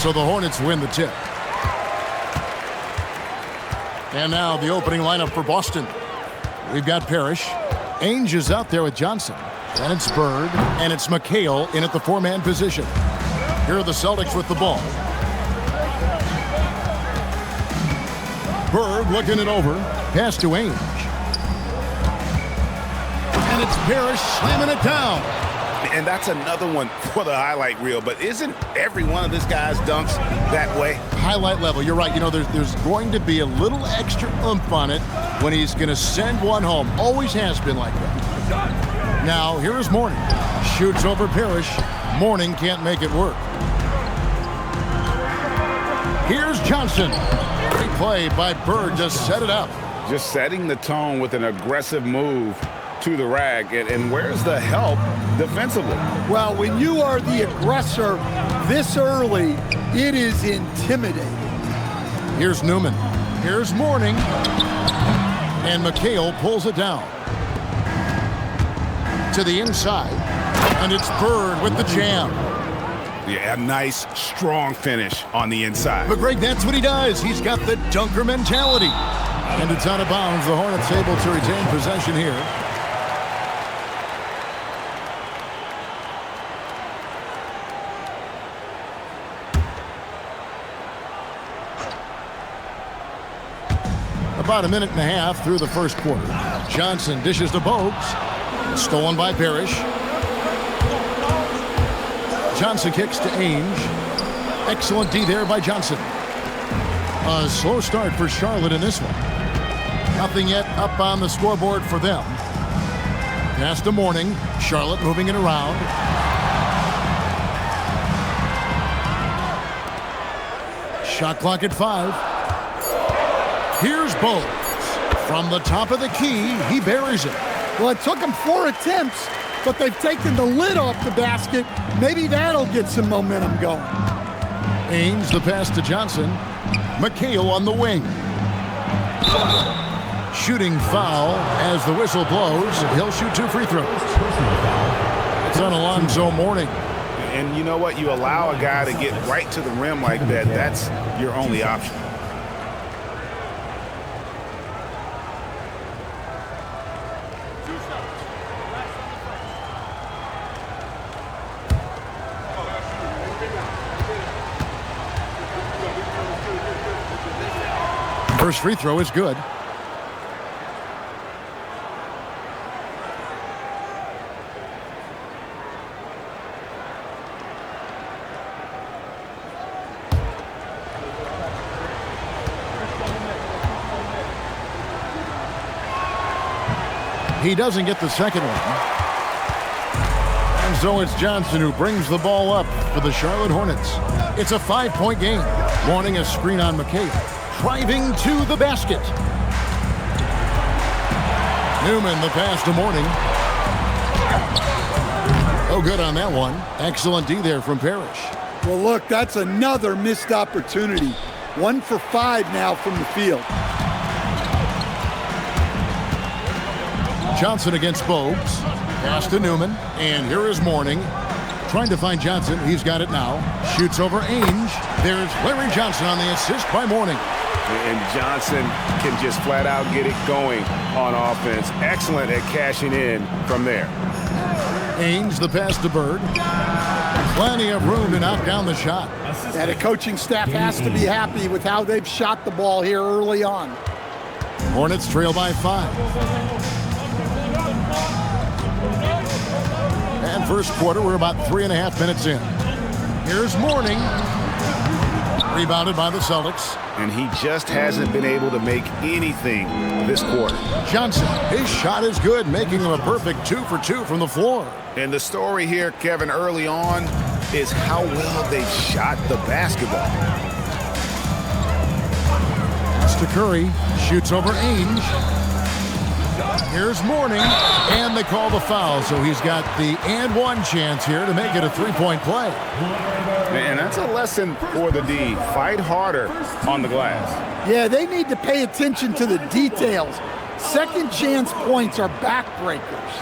So the Hornets win the tip. And now the opening lineup for Boston. We've got Parrish. Ainge is out there with Johnson. And it's Bird. And it's McHale in at the four-man position. Here are the Celtics with the ball. Bird looking it over. Pass to Ainge. And it's Parrish slamming it down. And that's another one for the highlight reel. But isn't every one of this guy's dunks that way? Highlight level, you're right. You know, there's going to be a little extra oomph on it when he's going to send one home. Always has been like that. Now, here is Mourning. Shoots over Parrish. Mourning can't make it work. Here's Johnson. Great play by Bird to set it up. Just setting the tone with an aggressive move to the rack. And where's the help defensively? Well, when you are the aggressor this early, it is intimidating. Here's Newman. Here's Mourning. And McHale pulls it down. To the inside. And it's Bird with the jam. Yeah, a nice, strong finish on the inside. But Greg, that's what he does. He's got the dunker mentality. And it's out of bounds. The Hornets able to retain possession here. About a minute and a half through the first quarter. Johnson dishes to Bogues. Stolen by Parrish. Johnson kicks to Ainge. Excellent D there by Johnson. A slow start for Charlotte in this one. Nothing yet up on the scoreboard for them. Pass to Mourning. Charlotte moving it around. Shot clock at 5. Here's Bogues. From the top of the key, he buries it. Well, it took him 4 attempts, but they've taken the lid off the basket. Maybe that'll get some momentum going. Ainge the pass to Johnson. McHale on the wing. Shooting foul as the whistle blows. He'll shoot 2 free throws. It's on Alonzo Mourning. And you know what? You allow a guy to get right to the rim like that. That's your only option. First free throw is good. He doesn't get the second one. And so it's Johnson who brings the ball up for the Charlotte Hornets. It's a 5-point game. Mourning a screen on McHale. Driving to the basket. Newman the pass to Mourning. Oh, good on that one. Excellent D there from Parrish. Well, look, that's another missed opportunity. 1 for 5 now from the field. Johnson against Bogues. Pass to Newman. And here is Mourning. Trying to find Johnson. He's got it now. Shoots over Ainge. There's Larry Johnson on the assist by Mourning. And Johnson can just flat out get it going on offense. Excellent at cashing in from there. Ainge the pass to Bird. Plenty of room to knock down the shot. Yeah, the coaching staff has to be happy with how they've shot the ball here early on. Hornets trail by 5. And first quarter, we're about 3.5 minutes in. Here's Mourning. Rebounded by the Celtics. And he just hasn't been able to make anything this quarter. Johnson, his shot is good, making him a perfect 2 for 2 from the floor. And the story here, Kevin, early on is how well they've shot the basketball. Pass to Curry, shoots over Ainge. Here's Mourning, and they call the foul, so he's got the and one chance here to make it a 3-point play. And that's a lesson for the D. Fight harder on the glass. Yeah, they need to pay attention to the details. Second chance points are backbreakers.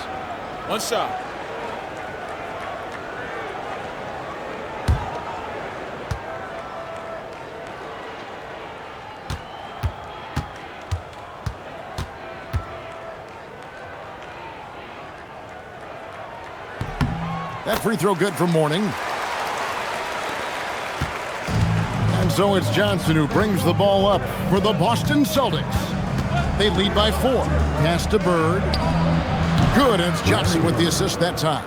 One shot. That free throw good from Mourning. And so it's Johnson who brings the ball up for the Boston Celtics. They lead by 4. Pass to Bird. Good, and it's Johnson with the assist that time.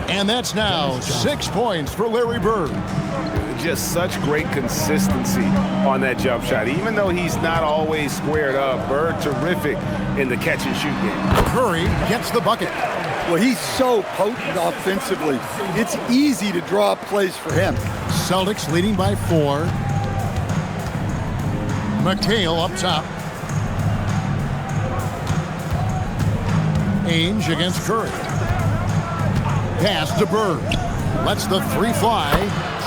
And that's now 6 points for Larry Bird. Just such great consistency on that jump shot. Even though he's not always squared up, Bird terrific in the catch and shoot game. Curry gets the bucket. Well, he's so potent offensively. It's easy to draw up plays for him. Celtics leading by 4. McHale up top. Ainge against Curry. Pass to Bird. Lets the 3 fly.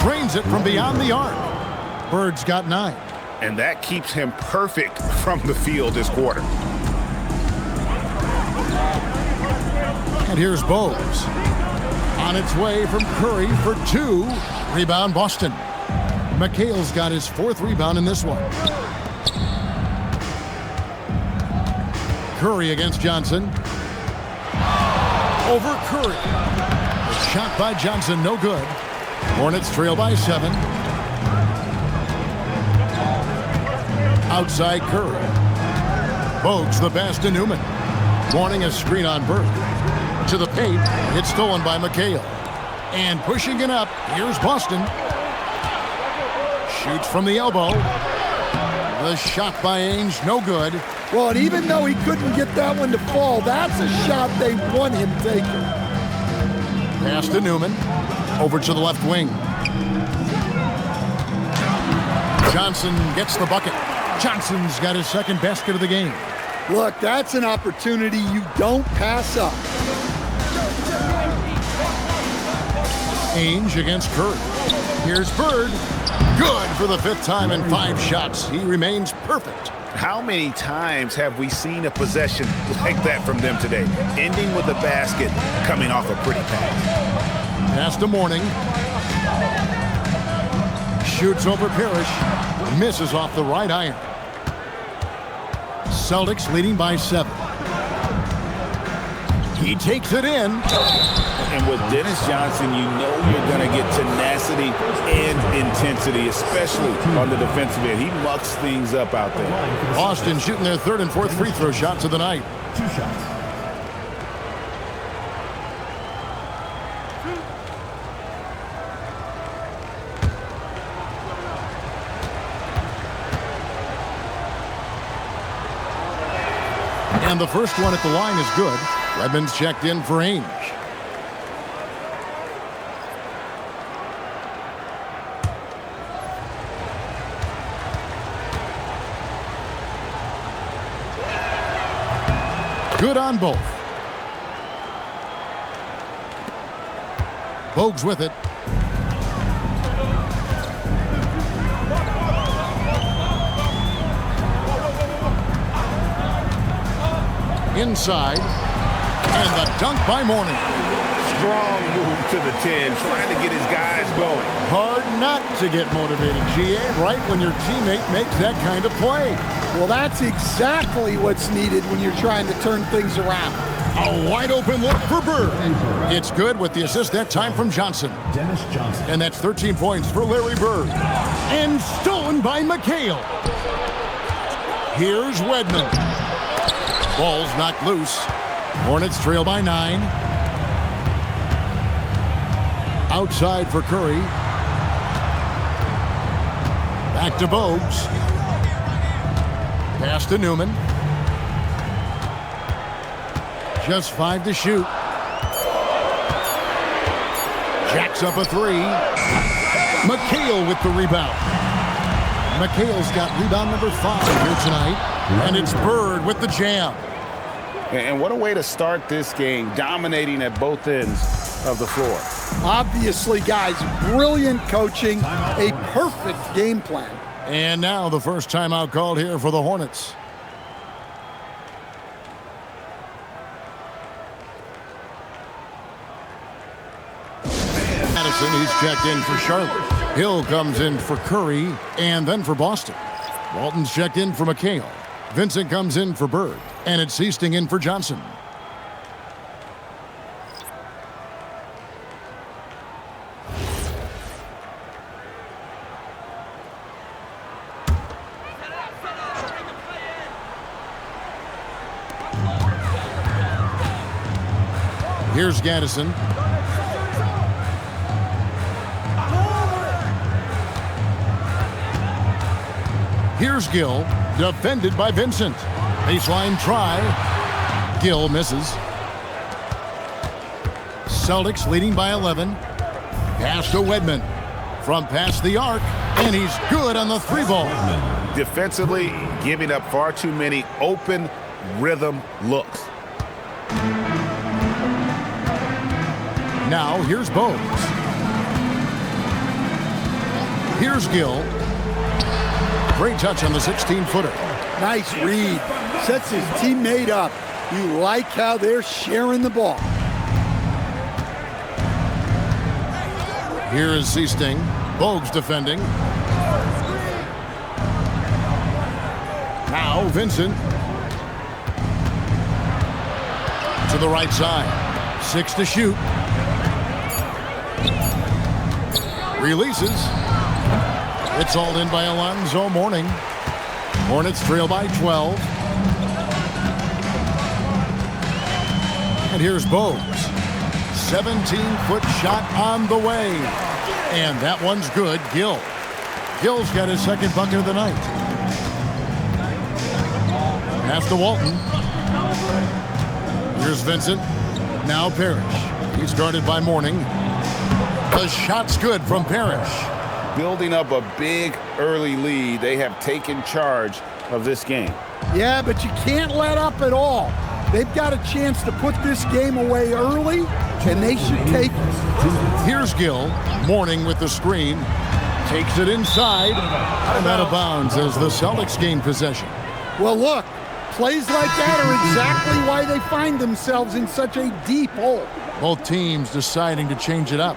Drains it from beyond the arc. Bird's got 9. And that keeps him perfect from the field this quarter. And here's Bowes. On its way from Curry for 2. Rebound Boston. McHale's got his 4th rebound in this one. Curry against Johnson. Over Curry. The shot by Johnson, no good. Hornets trail by 7. Outside Curry. Bogues the pass to Newman. Mourning a screen on Bird. To the paint. It's stolen by McHale. And pushing it up, here's Boston. Shoots from the elbow. The shot by Ainge, no good. Well, and even though he couldn't get that one to fall, that's a shot they want him taking. Pass to Newman. Over to the left wing. Johnson gets the bucket. Johnson's got his 2nd basket of the game. Look, that's an opportunity you don't pass up. Ainge against Curry. Here's Bird. Good for the 5th time in 5 shots. He remains perfect. How many times have we seen a possession like that from them today? Ending with a basket, coming off a pretty pass. Pass to Mourning. Shoots over Parrish. Misses off the right iron. Celtics leading by 7. He takes it in. And with Dennis Johnson, you know you're going to get tenacity and intensity, especially on the defensive end. He mucks things up out there. Boston shooting their 3rd and 4th free throw shots of the night. 2 shots. And the first one at the line is good. Redmond's checked in for Ainge. Good on both. Bogues with it. Inside. And the dunk by Mourning. Strong move to the 10, trying to get his guys going. Hard not to get motivated, GA, right when your teammate makes that kind of play. Well, that's exactly what's needed when you're trying to turn things around. A wide open look for Bird. It's good with the assist that time from Johnson. Dennis Johnson. And that's 13 points for Larry Bird. And stolen by McHale. Here's Wedman. Ball's knocked loose. Hornets trail by 9. Outside for Curry. Back to Bogues. Pass to Newman. Just 5 to shoot. Jacks up a 3. McHale with the rebound. McHale's got rebound number 5 here tonight. And it's Bird with the jam. And what a way to start this game, dominating at both ends of the floor. Obviously, guys, brilliant coaching, a perfect game plan. And now the first timeout called here for the Hornets. Madison, he's checked in for Charlotte. Hill comes in for Curry and then for Boston. Walton's checked in for McHale. Vincent comes in for Bird. And it's Heasting in for Johnson. Here's Gaddison. Here's Gill, defended by Vincent. Baseline try. Gill misses. Celtics leading by 11. Pass to Wedman. From past the arc, and he's good on the 3-ball. Defensively, giving up far too many open rhythm looks. Now here's Bogues. Here's Gill. Great touch on the 16-footer. Nice read. Sets his teammate up. You like how they're sharing the ball. Here is Seasting. Bogues defending. Now Vincent. To the right side. 6 to shoot. Releases. It's all in by Alonzo Mourning. Hornets trail by 12. And here's Bogues. 17-foot shot on the way. And that one's good. Gill. Gill's got his second bucket of the night. Pass to Walton. Here's Vincent. Now Parrish. He's guarded by Mourning. The shot's good from Parrish. Building up a big early lead, they have taken charge of this game. Yeah, but you can't let up at all. They've got a chance to put this game away early, and they should take it. Here's Gill. Mourning with the screen. Takes it inside. And out of bounds as the Celtics gain possession. Well, look, plays like that are exactly why they find themselves in such a deep hole. Both teams deciding to change it up.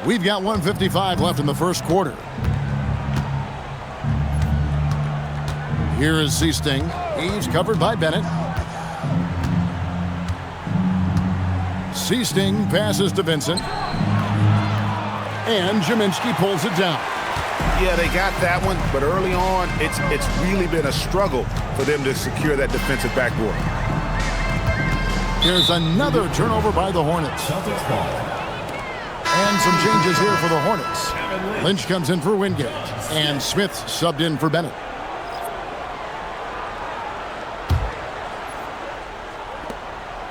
We've got 1:55 left in the first quarter. Here is Seasting. He's covered by Bennett. Seasting passes to Vincent. And Jaminski pulls it down. Yeah, they got that one, but early on, it's really been a struggle for them to secure that defensive backboard. Here's another turnover by the Hornets. And some changes here for the Hornets. Lynch comes in for Wingate, and Smith subbed in for Bennett.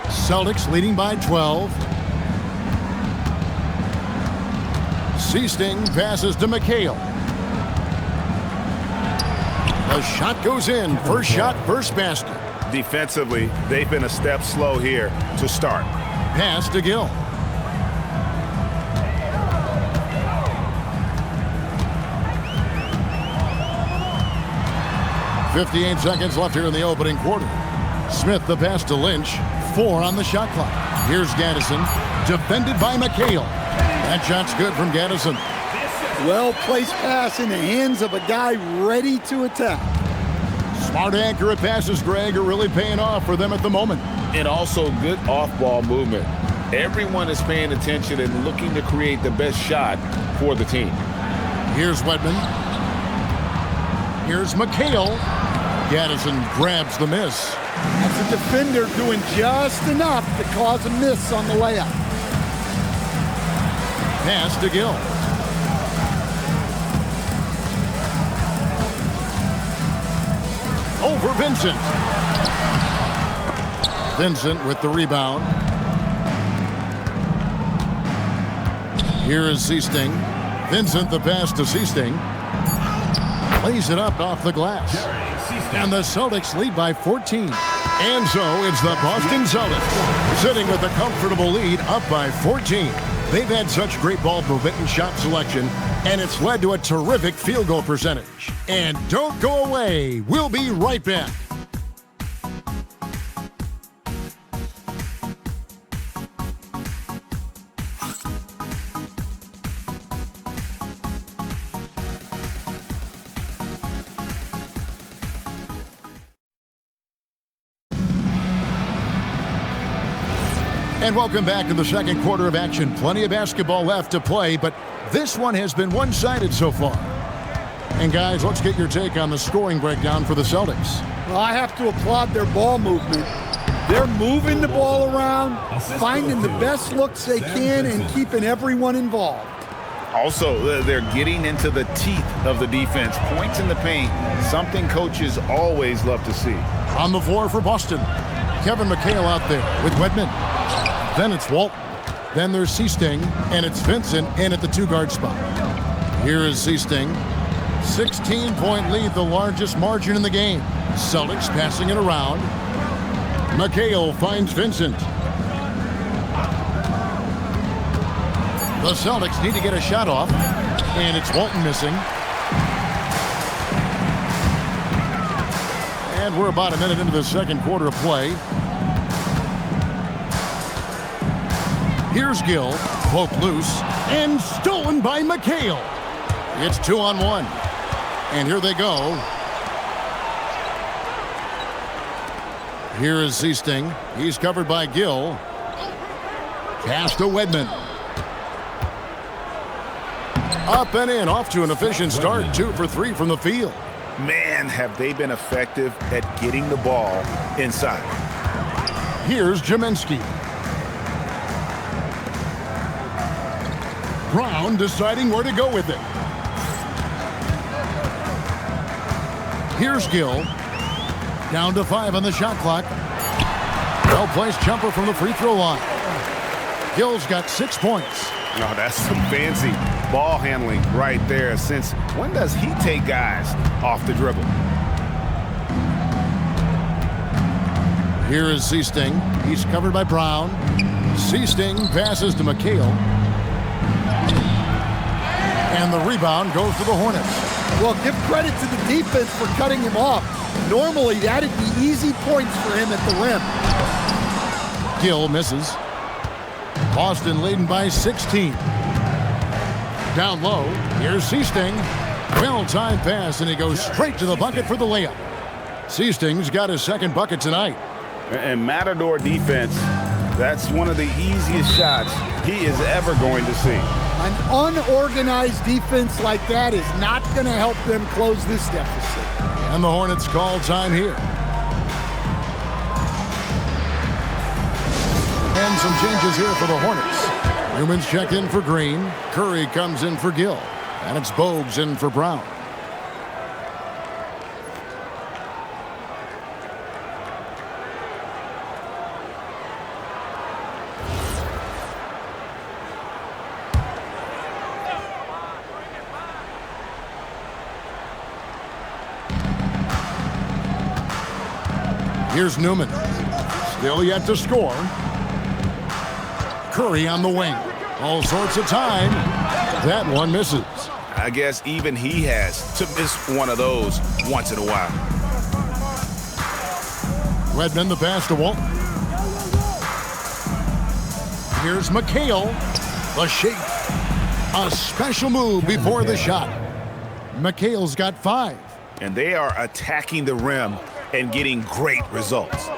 Celtics leading by 12. Seasting passes to McHale. The shot goes in. First shot, first basket. Defensively, they've been a step slow here to start. Pass to Gill. .58 seconds left here in the opening quarter. Smith the pass to Lynch. 4 on the shot clock. Here's Gaddison. Defended by McHale. That shot's good from Gaddison. Well-placed pass in the hands of a guy ready to attack. Smart, accurate passes, Greg, are really paying off for them at the moment. And also good off-ball movement. Everyone is paying attention and looking to create the best shot for the team. Here's Wedman. Here's McHale. Gaddison grabs the miss. That's a defender doing just enough to cause a miss on the layup. Pass to Gill. Over Vincent. Vincent with the rebound. Here is Seasting. Vincent the pass to Seasting. Plays it up off the glass. And the Celtics lead by 14. And so it's the Boston Celtics sitting with a comfortable lead up by 14. They've had such great ball movement and shot selection, and it's led to a terrific field goal percentage. And don't go away. We'll be right back. And welcome back to the second quarter of action. Plenty of basketball left to play, but this one has been one-sided so far. And guys, let's get your take on the scoring breakdown for the Celtics. Well, I have to applaud their ball movement. They're moving the ball around, finding the best looks they can, and keeping everyone involved. Also, they're getting into the teeth of the defense. Points in the paint, something coaches always love to see. On the floor for Boston, Kevin McHale out there with Wedman. Then it's Walton. Then there's Seasting, and it's Vincent in at the 2-guard spot. Here is Seasting. 16-point lead, the largest margin in the game. Celtics passing it around. McHale finds Vincent. The Celtics need to get a shot off, and it's Walton missing. And we're about a minute into the second quarter of play. Here's Gill, poked loose, and stolen by McHale. It's 2-on-1, and here they go. Here is Seasting. He's covered by Gill. Pass to Wedman. Up and in, off to an efficient start. 2 for 3 from the field. Man, have they been effective at getting the ball inside. Here's Jaminski. Brown deciding where to go with it. Here's Gill. Down to 5 on the shot clock. Well-placed jumper from the free throw line. Gill's got 6 points. Oh, that's some fancy ball handling right there. Since when does he take guys off the dribble? Here is Seasting. He's covered by Brown. Seasting passes to McHale. And the rebound goes to the Hornets. Well, give credit to the defense for cutting him off. Normally, that'd be easy points for him at the rim. Gill misses. Boston leading by 16. Down low, here's Seasting. Well-timed pass, and he goes straight to the bucket for the layup. Seasting's got his second bucket tonight. And Matador defense, that's one of the easiest shots he is ever going to see. An unorganized defense like that is not going to help them close this deficit. And the Hornets call time here. And some changes here for the Hornets. Newman's checked in for Green. Curry comes in for Gill. And it's Bogues in for Brown. Here's Newman. Still yet to score. Curry on the wing. All sorts of time. That one misses. I guess even he has to miss one of those once in a while. Redmond the pass to Walton. Here's McHale. The shape. A special move before the shot. McHale's got 5. And they are attacking the rim and getting great results.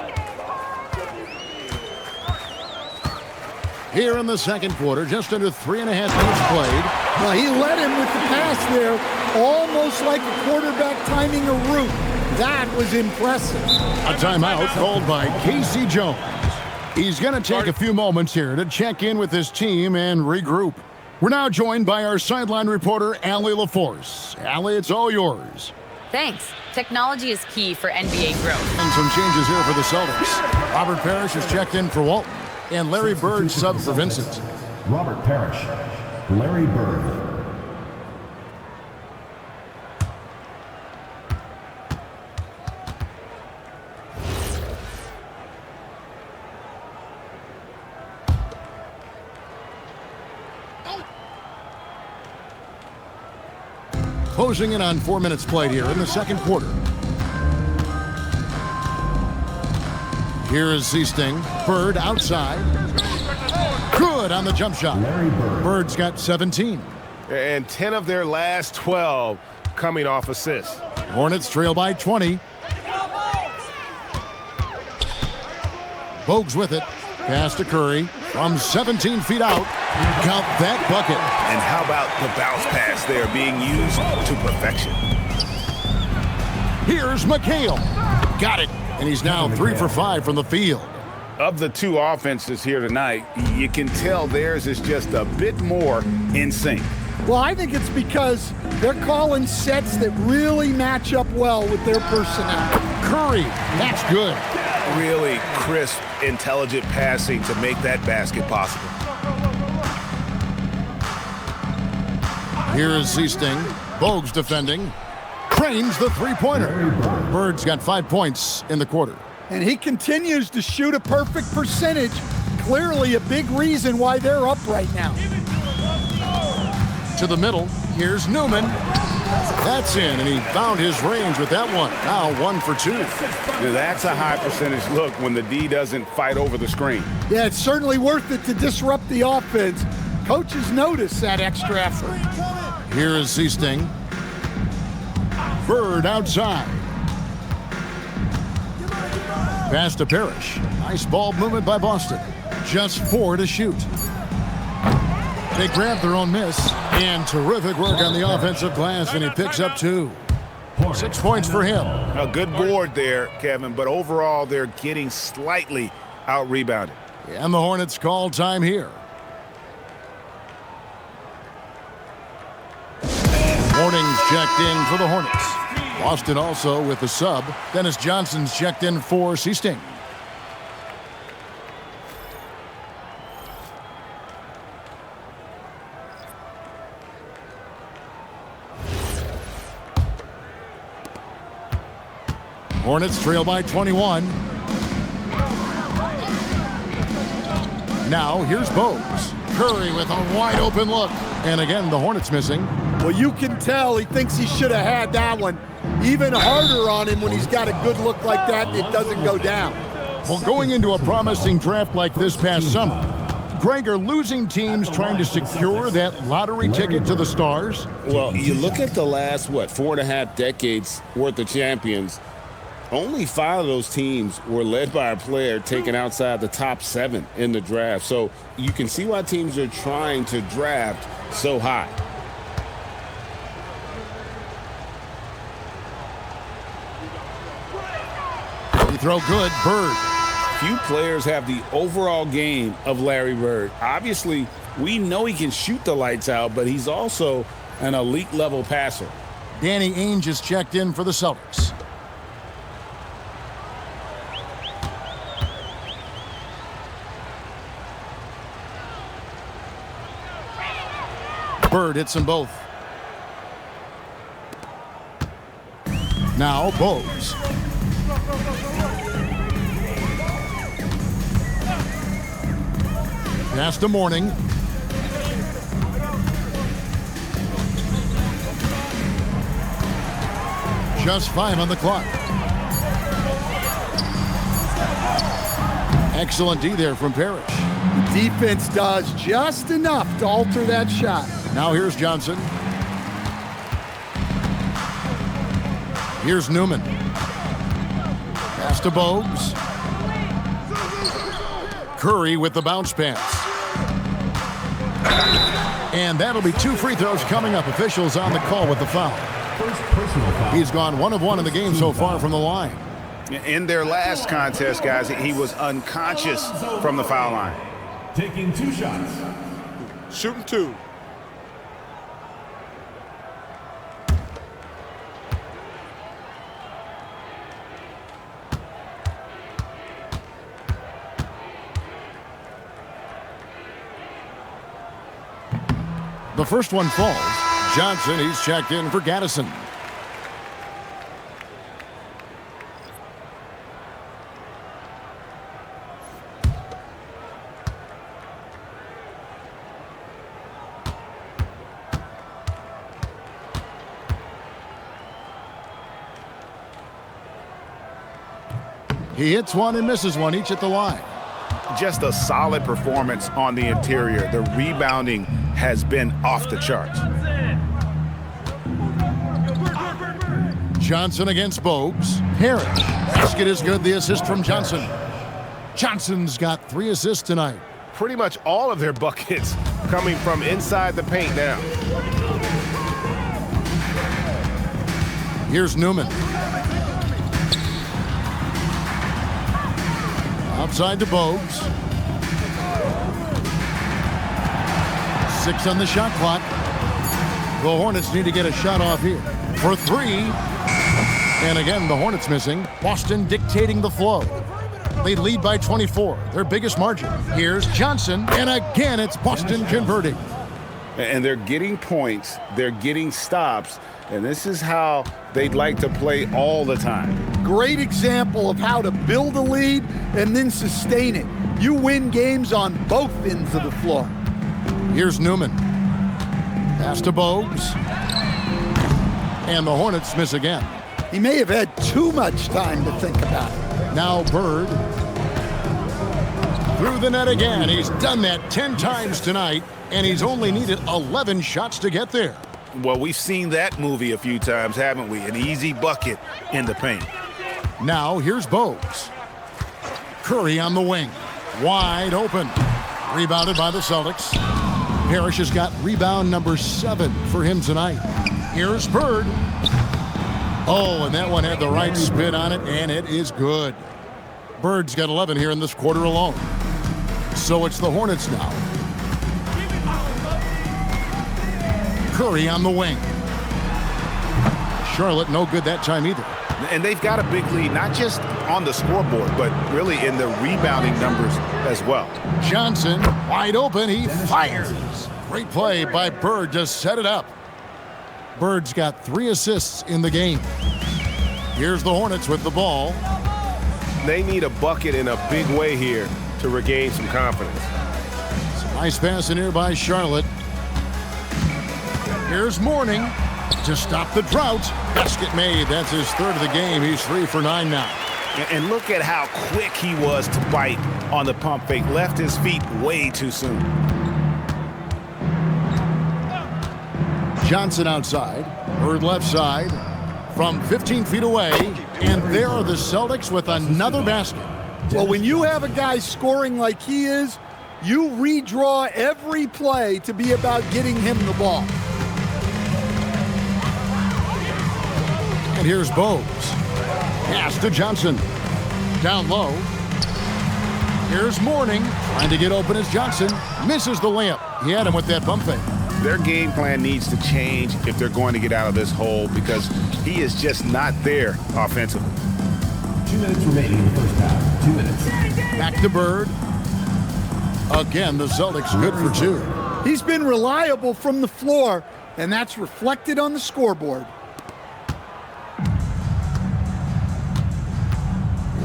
Here in the second quarter, just under 3.5 minutes played. Well, he led him with the pass there, almost like a quarterback timing a route. That was impressive. A timeout called by Casey Jones. He's going to take a few moments here to check in with his team and regroup. We're now joined by our sideline reporter, Allie LaForce. Allie, it's all yours. Thanks. Technology is key for NBA growth. And some changes here for the Celtics. Robert Parrish has checked in for Walton. And Larry Bird sub for Vincent. Robert Parrish, Larry Bird. Closing in on 4 minutes played here in the second quarter. Here is Seasting. Bird outside. Good on the jump shot. Larry Bird. Bird's got 17. And 10 of their last 12 coming off assists. Hornets trail by 20. Bogues with it. Pass to Curry. From 17 feet out. Count that bucket. And how about the bounce pass there being used to perfection? Here's McHale. got it. And he's now 3 for 5 from the field. Of the two offenses here tonight, you can tell theirs is just a bit more in sync. Well, I think it's because they're calling sets that really match up well with their personnel. Curry, that's good. Really crisp, intelligent passing to make that basket possible. Here is Seasting. Bogues defending. Trains the three-pointer. Bird's got 5 points in the quarter. And he continues to shoot a perfect percentage. Clearly a big reason why they're up right now. To the middle. Here's Newman. That's in, and he found his range with that one. Now 1 for 2. Now, that's a high percentage look when the D doesn't fight over the screen. Yeah, it's certainly worth it to disrupt the offense. Coaches notice that extra effort. Here is Seasting. Bird outside. Pass to Parrish. Nice ball movement by Boston. Just 4 to shoot. They grab their own miss. And terrific work on the offensive glass, and he picks up 2. 6 points for him. A good board there, Kevin, but overall they're getting slightly out-rebounded. And the Hornets call time here. Morning's checked in for the Hornets. Boston also with the sub. Dennis Johnson's checked in for Seasting. Hornets trail by 21. Now here's Bogues. Curry with a wide open look. And again, the Hornets missing. Well, you can tell he thinks he should have had that one. Even harder on him when he's got a good look like that and it doesn't go down. Well, going into a promising draft like this past summer, Greg, are losing teams trying to secure that lottery ticket to the stars? Well, you look at the last, 4.5 decades worth of champions, only 5 of those teams were led by a player taken outside the top 7 in the draft. So you can see why teams are trying to draft so high. Throw good. Bird. Few players have the overall game of Larry Bird. Obviously, we know he can shoot the lights out, but he's also an elite level passer. Danny Ainge is checked in for the Celtics. Bird hits them both. Now Bogues. Pass to Morning. Just 5 on the clock. Excellent D there from Parrish. The defense does just enough to alter that shot. Now here's Johnson. Here's Newman. Pass to Bogues. Curry with the bounce pass. And that'll be 2 free throws coming up. Officials on the call with the foul. He's gone 1 of 1 in the game so far from the line. In their last contest, guys, he was unconscious from the foul line. Taking 2 shots. Shooting 2. The first one falls. Johnson, he's checked in for Gaddison. He hits one and misses one, each at the line. Just a solid performance on the interior. The rebounding has been off the charts. Johnson against Bogues. Parrish. Basket is good. The assist from Johnson. Johnson's got 3 assists tonight. Pretty much all of their buckets coming from inside the paint now. Here's Newman. Outside to Bogues. 6 on the shot clock. The Hornets need to get a shot off here. For 3. And again, the Hornets missing. Boston dictating the flow. They lead by 24, their biggest margin. Here's Johnson, and again, it's Boston converting. And they're getting points, they're getting stops, and this is how they'd like to play all the time. Great example of how to build a lead and then sustain it. You win games on both ends of the floor. Here's Newman. Pass to Bogues. And the Hornets miss again. He may have had too much time to think about it. Now Bird. Through the net again. He's done that 10 times tonight, and he's only needed 11 shots to get there. Well, we've seen that movie a few times, haven't we? An easy bucket in the paint. Now here's Bogues. Curry on the wing. Wide open. Rebounded by the Celtics. Parrish has got rebound number 7 for him tonight. Here's Bird. Oh, and that one had the right spin on it, and it is good. Bird's got 11 here in this quarter alone. So it's the Hornets now. Curry on the wing. Charlotte no good that time either. And they've got a big lead, not just on the scoreboard, but really in the rebounding numbers as well. Johnson, wide open, he fires. Great play by Bird to set it up. Bird's got 3 assists in the game. Here's the Hornets with the ball. They need a bucket in a big way here to regain some confidence. Nice pass in here by Charlotte. Here's Mourning to stop the drought. Basket made. That's his 3rd of the game. He's 3 for 9 now. And look at how quick he was to bite on the pump fake. Left his feet way too soon. Johnson outside. Bird left side. From 15 feet away. And there are the Celtics with another basket. Well, when you have a guy scoring like he is, you redraw every play to be about getting him the ball. And here's Bogues. Pass to Johnson. Down low. Here's Mourning. Trying to get open as Johnson. Misses the layup. He had him with that bump fake. Their game plan needs to change if they're going to get out of this hole because he is just not there offensively. 2 minutes remaining in the first half. 2 minutes. Back to Bird. Again, the Celtics good for 2. He's been reliable from the floor, and that's reflected on the scoreboard.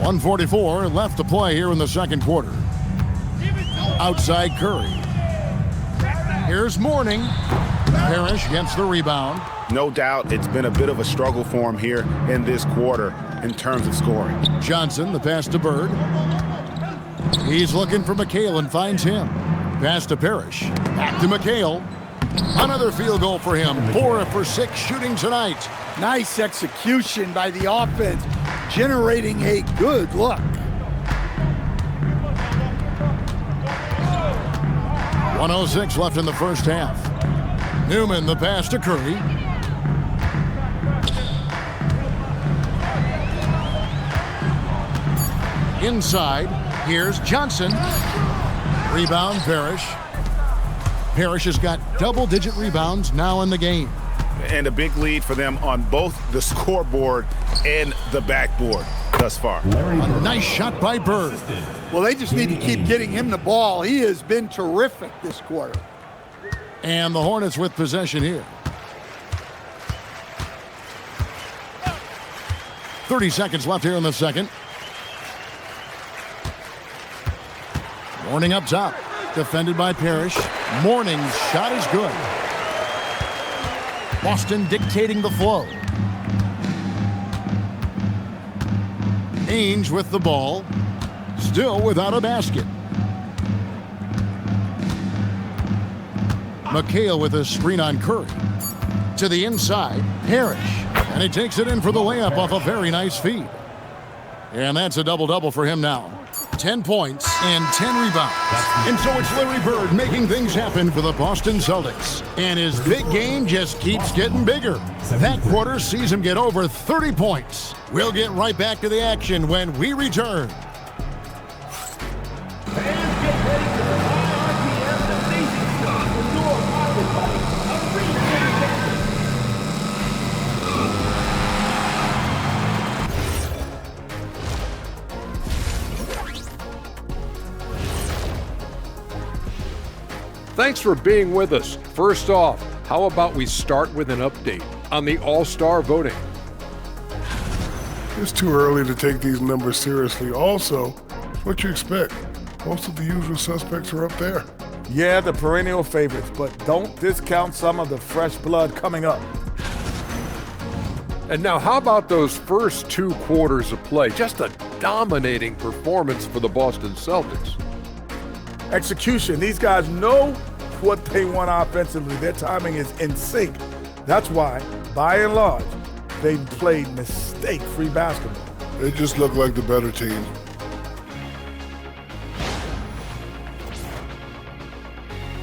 1:44 left to play here in the second quarter. Outside Curry. Here's Mourning. Parrish gets the rebound. No doubt it's been a bit of a struggle for him here in this quarter in terms of scoring. Johnson, the pass to Bird. He's looking for McHale and finds him. Pass to Parrish. Back to McHale. Another field goal for him. 4 for 6 shooting tonight. Nice execution by the offense, generating a good look. 1:06 left in the first half. Newman, the pass to Curry. Inside, here's Johnson. Rebound, Parrish. Parrish has got double-digit rebounds now in the game. And a big lead for them on both the scoreboard and the backboard thus far. A nice shot by Bird. Well, they just need to keep getting him the ball. He has been terrific this quarter. And the Hornets with possession here. 30 seconds left here in the second. Mourning up top. Defended by Parrish. Mourning's shot is good. Boston dictating the flow. Ainge with the ball. Still without a basket. McHale with a screen on Curry. To the inside, Parrish. And he takes it in for the layup off a very nice feed. And that's a double-double for him now. 10 points and 10 rebounds. And so it's Larry Bird making things happen for the Boston Celtics. And his big game just keeps getting bigger. That quarter sees him get over 30 points. We'll get right back to the action when we return. Thanks for being with us. First off, how about we start with an update on the All-Star voting? It's too early to take these numbers seriously. Also, what you expect? Most of the usual suspects are up there. Yeah, the perennial favorites, but don't discount some of the fresh blood coming up. And now how about those first 2 quarters of play? Just a dominating performance for the Boston Celtics. Execution. These guys know what they want offensively. Their timing is in sync. That's why, by and large, they played mistake-free basketball. They just look like the better team.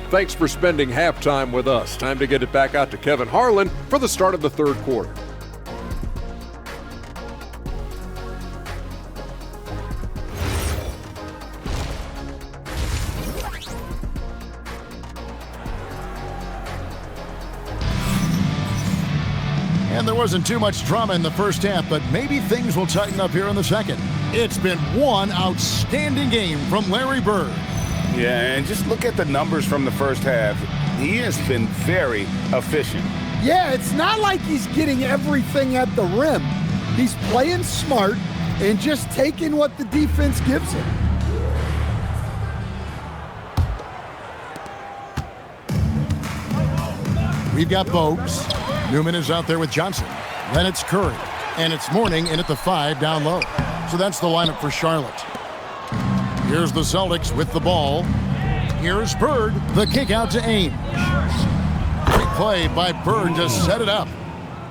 Thanks for spending halftime with us. Time to get it back out to Kevin Harlan for the start of the third quarter. And there wasn't too much drama in the first half, but maybe things will tighten up here in the second. It's been one outstanding game from Larry Bird. Yeah, and just look at the numbers from the first half. He has been very efficient. Yeah, it's not like he's getting everything at the rim. He's playing smart and just taking what the defense gives him. We've got Bogues. Newman is out there with Johnson. Then it's Curry. And it's Mourning in at the 5 down low. So that's the lineup for Charlotte. Here's the Celtics with the ball. Here's Bird. The kick out to Ainge. Great play by Bird to set it up.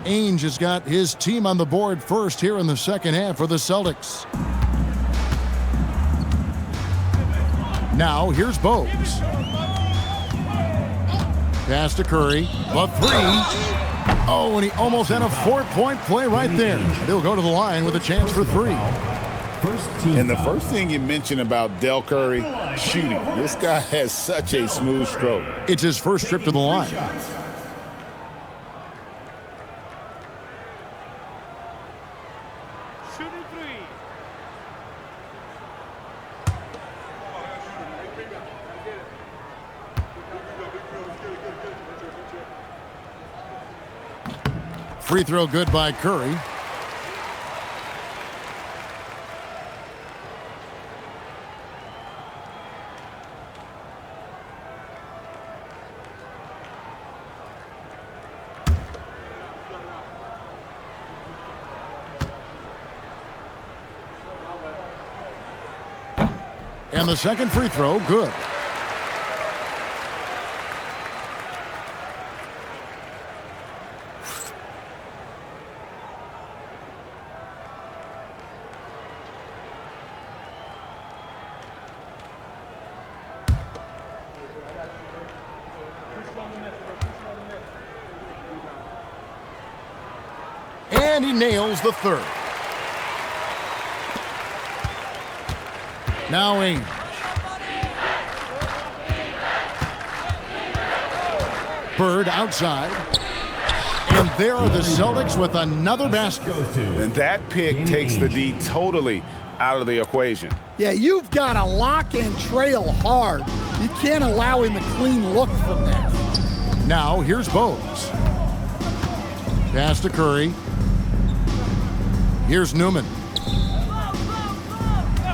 Ainge has got his team on the board first here in the second half for the Celtics. Now here's Bogues. Pass to Curry. The 3. Oh, and he almost had a 4-point play right there. He'll go to the line with a chance for 3. And the first thing you mentioned about Del Curry, shooting. This guy has such a smooth stroke. It's his first trip to the line. Shooting 3. Free throw good by Curry. And the second free throw, good. And he nails the third. Now Ainge. Bird outside. And there are the Celtics with another basket. And that pick takes the D totally out of the equation. Yeah, you've got to lock and trail hard. You can't allow him a clean look from there. Now here's Bogues. Pass to Curry. Here's Newman.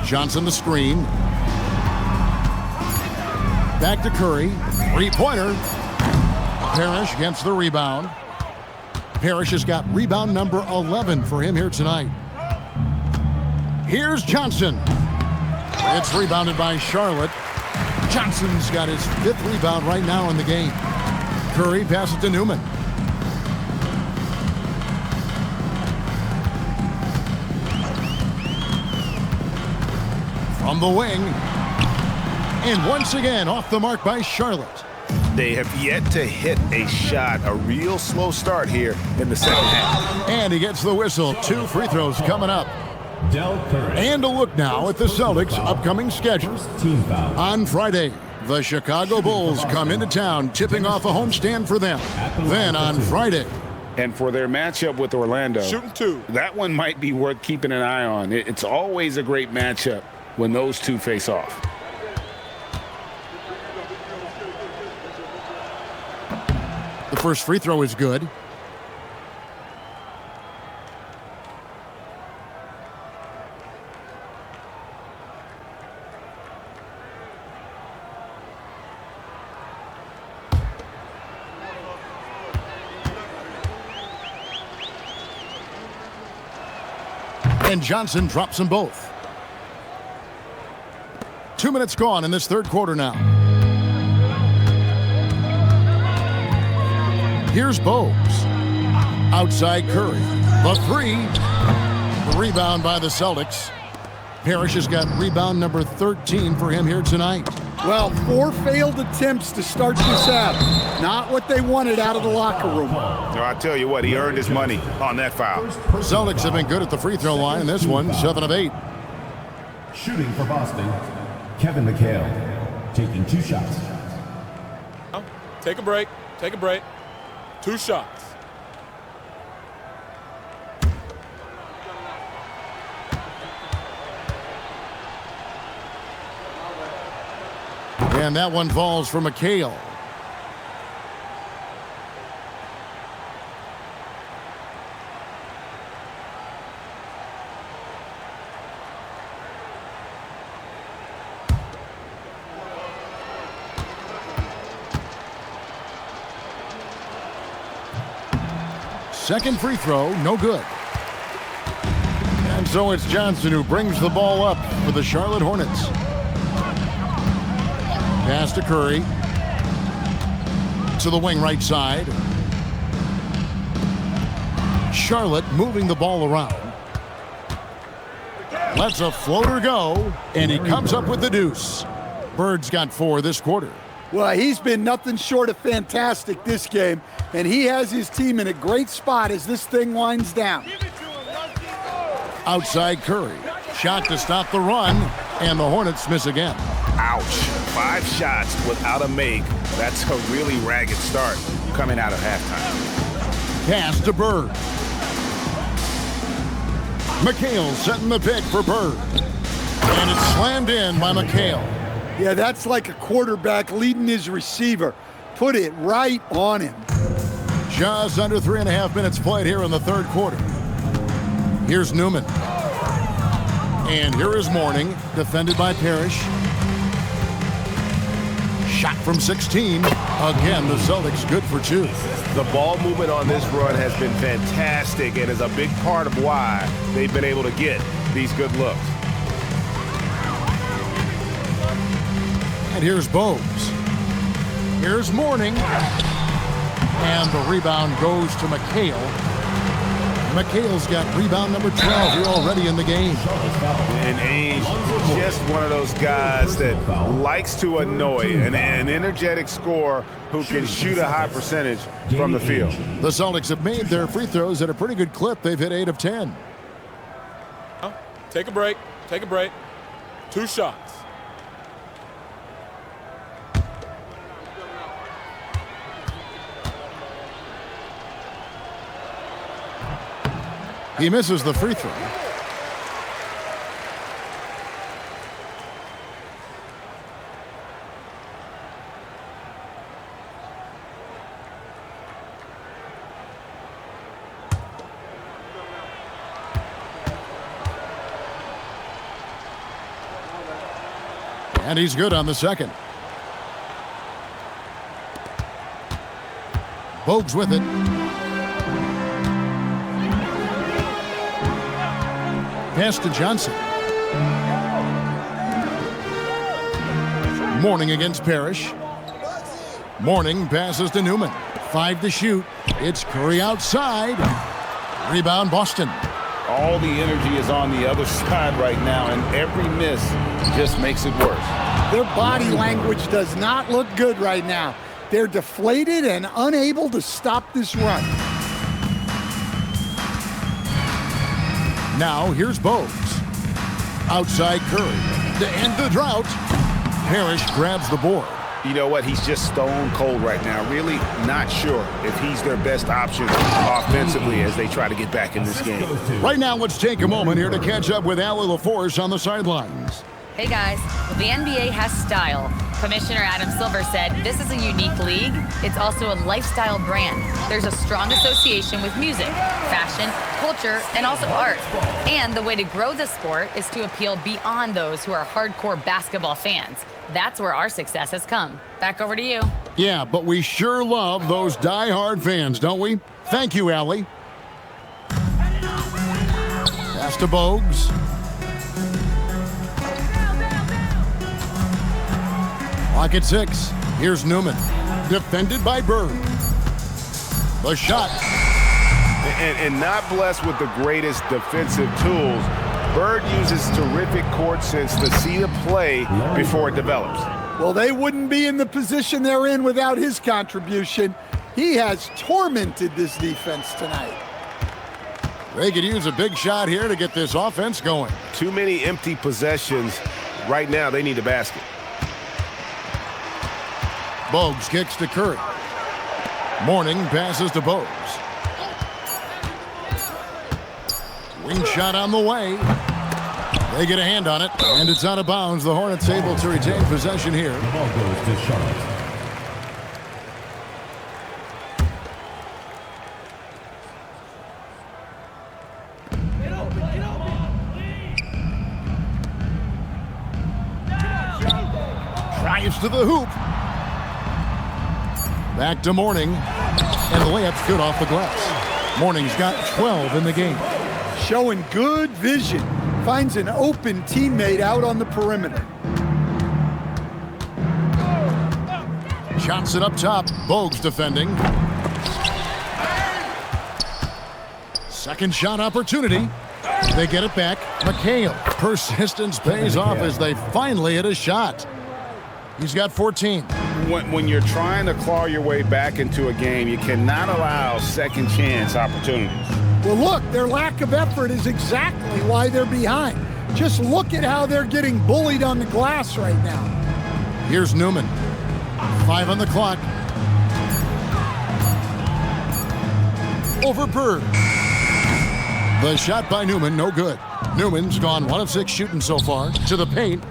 Johnson the screen. Back to Curry. 3-pointer. Parrish gets the rebound. Parrish has got rebound number 11 for him here tonight. Here's Johnson. It's rebounded by Charlotte. Johnson's got his 5th rebound right now in the game. Curry passes to Newman. From the wing. And once again, off the mark by Charlotte. They have yet to hit a shot, a real slow start here in the second half. And he gets the whistle. 2 free throws coming up. And a look now at the Celtics' upcoming schedule. On Friday, the Chicago Bulls come into town, tipping off a homestand for them. Then on Friday. And for their matchup with Orlando, Shooting 2. that one might be worth keeping an eye on. It's always a great matchup when those two face off. First free throw is good. And Johnson drops them both. 2 minutes gone in this third quarter now. Here's Bogues. Outside Curry. The three. The rebound by the Celtics. Parrish has got rebound number 13 for him here tonight. Well, 4 failed attempts to start this out. Not what they wanted out of the locker room. No, I tell you what, he earned his money on that foul. Celtics have been good at the free throw line in this one, 7 of 8. Shooting for Boston, Kevin McHale, taking 2 shots. Take a break. Take a break. 2 shots. And that one falls for McHale. Second free throw, no good. And so it's Johnson who brings the ball up for the Charlotte Hornets. Pass to Curry. To the wing right side. Charlotte moving the ball around. Lets a floater go, and he comes up with the deuce. Bird's got 4 this quarter. Well, he's been nothing short of fantastic this game, and he has his team in a great spot as this thing winds down. Outside Curry. Shot to stop the run, and the Hornets miss again. Ouch. 5 shots without a make. That's a really ragged start coming out of halftime. Pass to Bird. McHale setting the pick for Bird. And it's slammed in by McHale. Yeah, that's like a quarterback leading his receiver. Put it right on him. Just under 3.5 minutes played here in the third quarter. Here's Newman. And here is Mourning, defended by Parrish. Shot from 16. Again, the Celtics good for 2. The ball movement on this run has been fantastic and is a big part of why they've been able to get these good looks. And here's Bogues. Here's Mourning. And the rebound goes to McHale. McHale's got rebound number 12 here already in the game. And Ainge, just one of those guys that likes to annoy, an energetic scorer who can shoot a high percentage from the field. The Celtics have made their free throws at a pretty good clip. They've hit 8 of 10. Take a break. Take a break. 2 shots. He misses the free throw. And he's good on the second. Bogues with it. Pass to Johnson. Mourning against Parrish. Mourning passes to Newman. 5 to shoot. It's Curry outside. Rebound Boston. All the energy is on the other side right now, and every miss just makes it worse. Their body language does not look good right now. They're deflated and unable to stop this run. Now here's Bogues. Outside Curry. To end the drought. Parrish grabs the board. You know what? He's just stone cold right now. Really not sure if he's their best option offensively as they try to get back in this game. Right now, let's take a moment here to catch up with Allie LaForce on the sidelines. Hey guys, the NBA has style. Commissioner Adam Silver said this is a unique league. It's also a lifestyle brand. There's a strong association with music, fashion, culture, and also art. And the way to grow the sport is to appeal beyond those who are hardcore basketball fans. That's where our success has come. Back over to you. Yeah, but we sure love those die-hard fans, don't we? Thank you, Allie. Pass to Bogues. Clock at 6. Here's Newman. Defended by Bird. The shot. And not blessed with the greatest defensive tools. Bird uses terrific court sense to see the play before it develops. Well, they wouldn't be in the position they're in without his contribution. He has tormented this defense tonight. They could use a big shot here to get this offense going. Too many empty possessions. Right now, they need a basket. Bogues kicks to Curry. Mourning passes to Bogues. Wing shot on the way. They get a hand on it, and it's out of bounds. The Hornets able to retain possession here. The ball goes to Charlotte. Drives to the hoop. Back to Mourning, and the layup's good off the glass. Mourning's got 12 in the game. Showing good vision. Finds an open teammate out on the perimeter. Johnson up top. Bogues defending. Second shot opportunity. They get it back. McHale. Persistence pays off as they finally hit a shot. He's got 14. When you're trying to claw your way back into a game, you cannot allow second chance opportunities. Well, look, their lack of effort is exactly why they're behind. Just look at how they're getting bullied on the glass right now. Here's Newman. 5 on the clock. Over Bird. The shot by Newman, no good. Newman's gone 1 of 6 shooting so far. To the paint.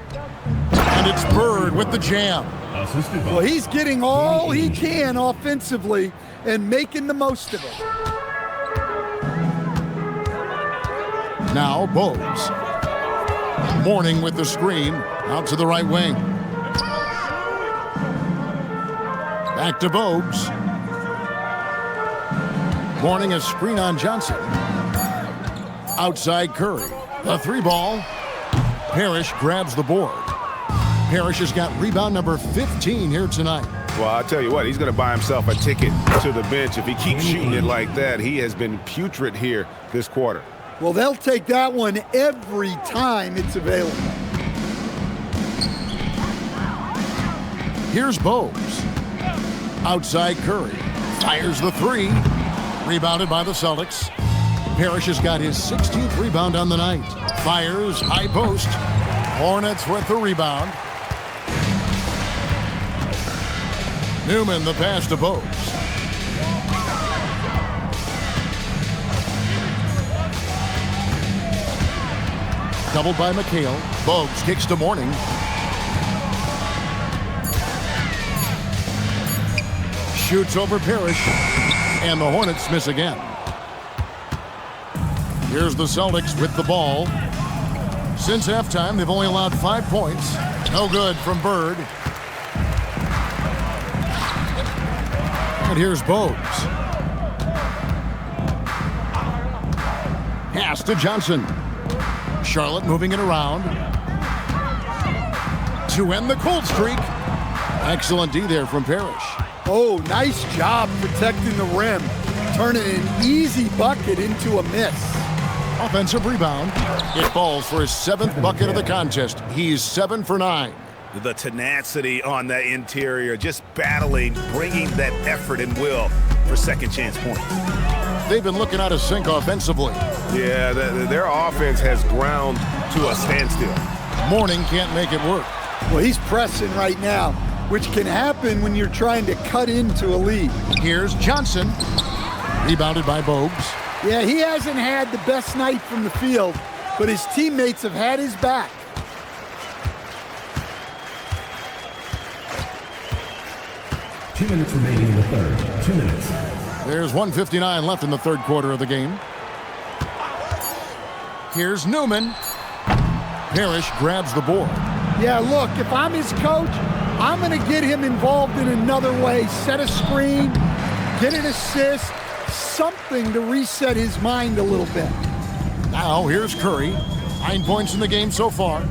And it's Bird with the jam. Well, he's getting all he can offensively and making the most of it. Now Bogues. Mourning with the screen. Out to the right wing. Back to Bogues. Mourning a screen on Johnson. Outside Curry. The 3-ball. Parrish grabs the board. Parrish has got rebound number 15 here tonight. Well, I'll tell you what, he's going to buy himself a ticket to the bench if he keeps shooting it like that. He has been putrid here this quarter. Well, they'll take that one every time it's available. Here's Bogues. Outside Curry. Fires the 3. Rebounded by the Celtics. Parrish has got his 16th rebound on the night. Fires, high post. Hornets with the rebound. Newman the pass to Bogues. Doubled by McHale. Bogues kicks to Mourning. Shoots over Parrish. And the Hornets miss again. Here's the Celtics with the ball. Since halftime, they've only allowed 5 points. No good from Bird. And here's Bogues. Pass to Johnson. Charlotte moving it around. To end the cold streak. Excellent D there from Parrish. Oh, nice job protecting the rim. Turning an easy bucket into a miss. Offensive rebound. It falls for his 7th bucket of the contest. He's 7 for 9. The tenacity on that interior, just battling, bringing that effort and will for second chance points. They've been looking out of sync offensively. Yeah, their offense has ground to a standstill. Mourning can't make it work. Well, he's pressing right now, which can happen when you're trying to cut into a lead. Here's Johnson. Rebounded by Bogues. Yeah, he hasn't had the best night from the field, but his teammates have had his back. 2 minutes remaining in the third. 2 minutes. There's 1:59 left in the third quarter of the game. Here's Newman. Parrish grabs the board. Yeah, look, if I'm his coach, I'm going to get him involved in another way. Set a screen, get an assist, something to reset his mind a little bit. Now, here's Curry. 9 points in the game so far.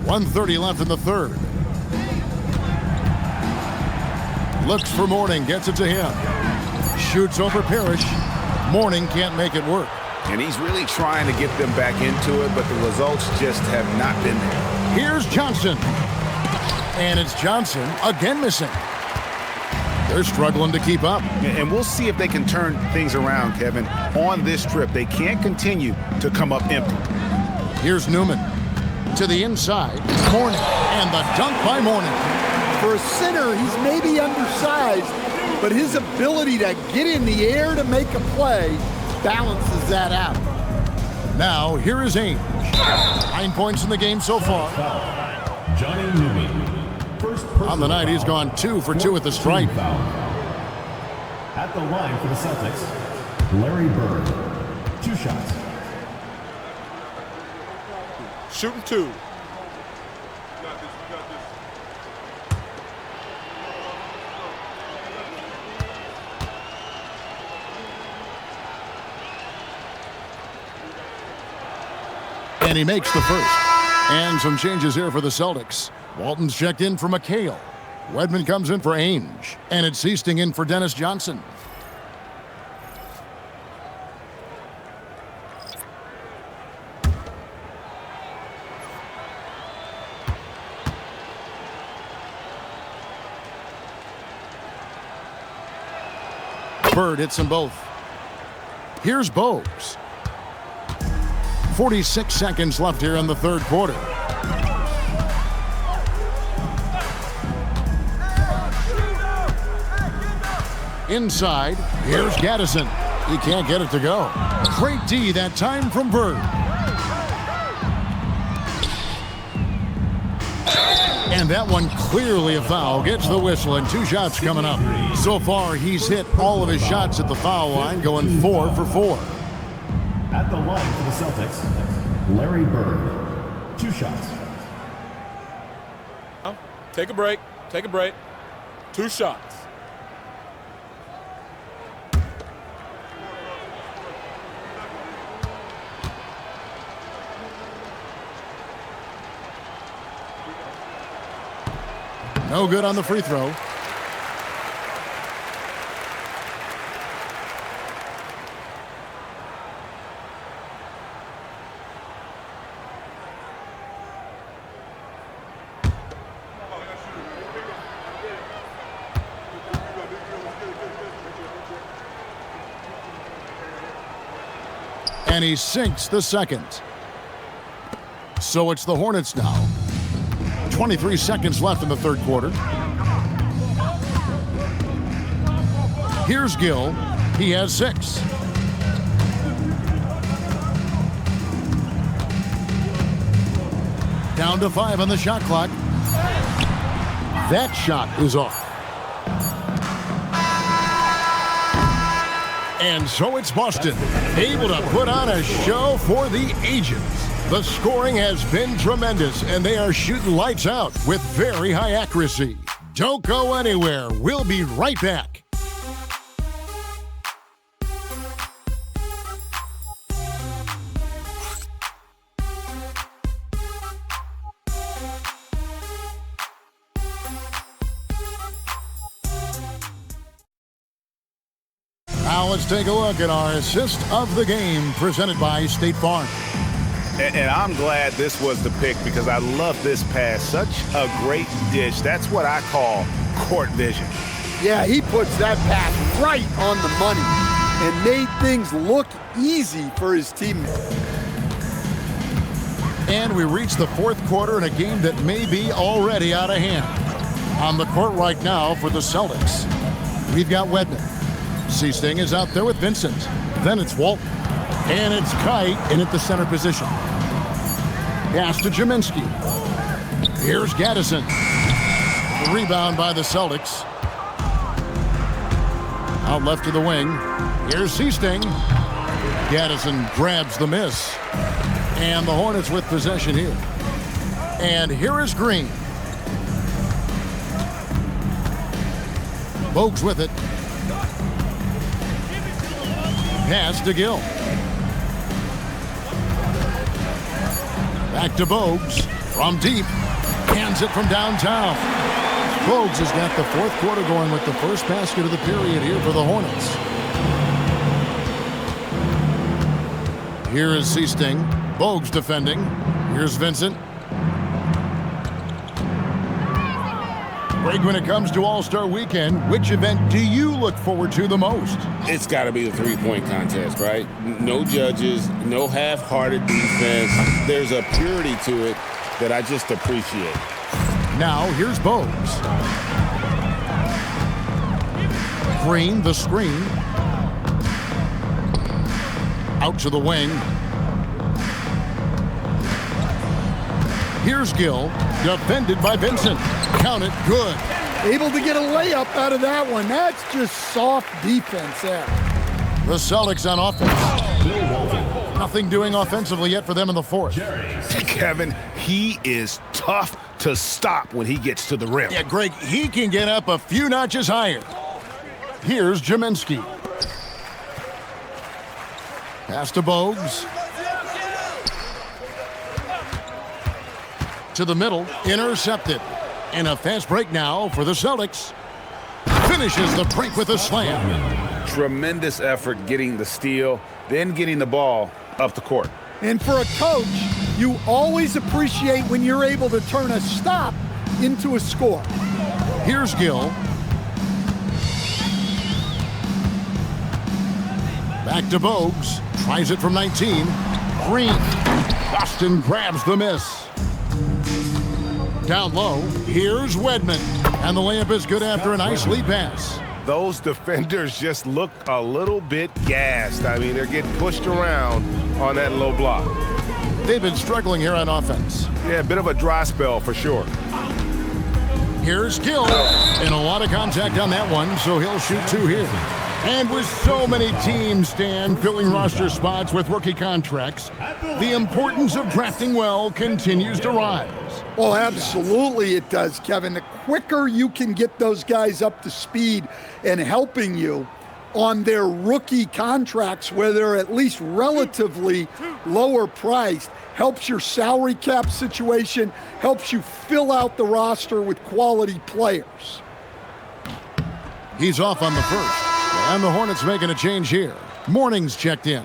1:30 left in the third. Looks for Mourning, gets it to him. Shoots over Parrish. Mourning can't make it work. And he's really trying to get them back into it, but the results just have not been there. Here's Johnson. And it's Johnson again missing. They're struggling to keep up. And we'll see if they can turn things around, Kevin, on this trip. They can't continue to come up empty. Here's Newman. To the inside. Mourning. And the dunk by Mourning. For a center, he's maybe undersized, but his ability to get in the air to make a play balances that out. Now, here is Ainge. 9 points in the game so far. Johnny Newman. First on the night, he's gone 2 for 2 at the stripe. At the line for the Celtics, Larry Bird. 2 shots. Shooting 2. And he makes the first. And some changes here for the Celtics. Walton's checked in for McHale. Wedman comes in for Ainge. And it's Easting in for Dennis Johnson. Bird hits them both. Here's Bogues. 46 seconds left here in the third quarter. Inside, here's Gaddison. He can't get it to go. Great D that time from Bird. And that one clearly a foul. Gets the whistle and 2 shots coming up. So far, he's hit all of his shots at the foul line, going 4 for 4. At the line for the Celtics, Larry Bird. 2 shots. Take a break. Take a break. 2 shots. No good on the free throw. And he sinks the second. So it's the Hornets now. 23 seconds left in the third quarter. Here's Gill. He has 6. Down to 5 on the shot clock. That shot is off. And so it's Boston, able to put on a show for the ages. The scoring has been tremendous, and they are shooting lights out with very high accuracy. Don't go anywhere. We'll be right back. Now let's take a look at our assist of the game presented by State Farm. And I'm glad this was the pick because I love this pass. Such a great dish. That's what I call court vision. Yeah, he puts that pass right on the money and made things look easy for his teammates. And we reach the fourth quarter in a game that may be already out of hand. On the court right now for the Celtics, we've got Wedman. Seasting is out there with Vincent. Then it's Walton. And it's Kite in at the center position. Pass to Jaminski. Here's Gaddison. The rebound by the Celtics. Out left to the wing. Here's Seasting. Gaddison grabs the miss. And the Hornets with possession here. And here is Green. Bogues with it. Pass to Gill. Back to Bogues. From deep. Hands it from downtown. Bogues has got the fourth quarter going with the first basket of the period here for the Hornets. Here is Seasting. Bogues defending. Here's Vincent. Greg, when it comes to All-Star Weekend, which event do you look forward to the most? It's got to be the three-point contest, right? No judges, no half-hearted defense. There's a purity to it that I just appreciate. Now, here's Bogues. Green, the screen. Out to the wing. Here's Gill, defended by Vincent. Count it, good. Able to get a layup out of that one. That's just soft defense there. The Celtics on offense. Nothing doing offensively yet for them in the fourth. Kevin, he is tough to stop when he gets to the rim. Yeah, Greg, he can get up a few notches higher. Here's Jaminski. Pass to Bogues. To the middle, intercepted. And a fast break now for the Celtics. Finishes the break with a slam. Tremendous effort getting the steal, then getting the ball up the court. And for a coach, you always appreciate when you're able to turn a stop into a score. Here's Gill. Back to Bogues. Tries it from 19. Green. Boston grabs the miss. Down low, here's Wedman. And the layup is good after a nice lead pass. Those defenders just look a little bit gassed. I mean, they're getting pushed around on that low block. They've been struggling here on offense. Yeah, a bit of a dry spell for sure. Here's Gill. And a lot of contact on that one, so he'll shoot two here. And with so many teams, Stan, filling roster spots with rookie contracts, the importance of drafting well continues to rise. Well, absolutely it does, Kevin. The quicker you can get those guys up to speed and helping you on their rookie contracts, where they're at least relatively lower priced, helps your salary cap situation, helps you fill out the roster with quality players. He's off on the first. And the Hornets making a change here. Morning's checked in.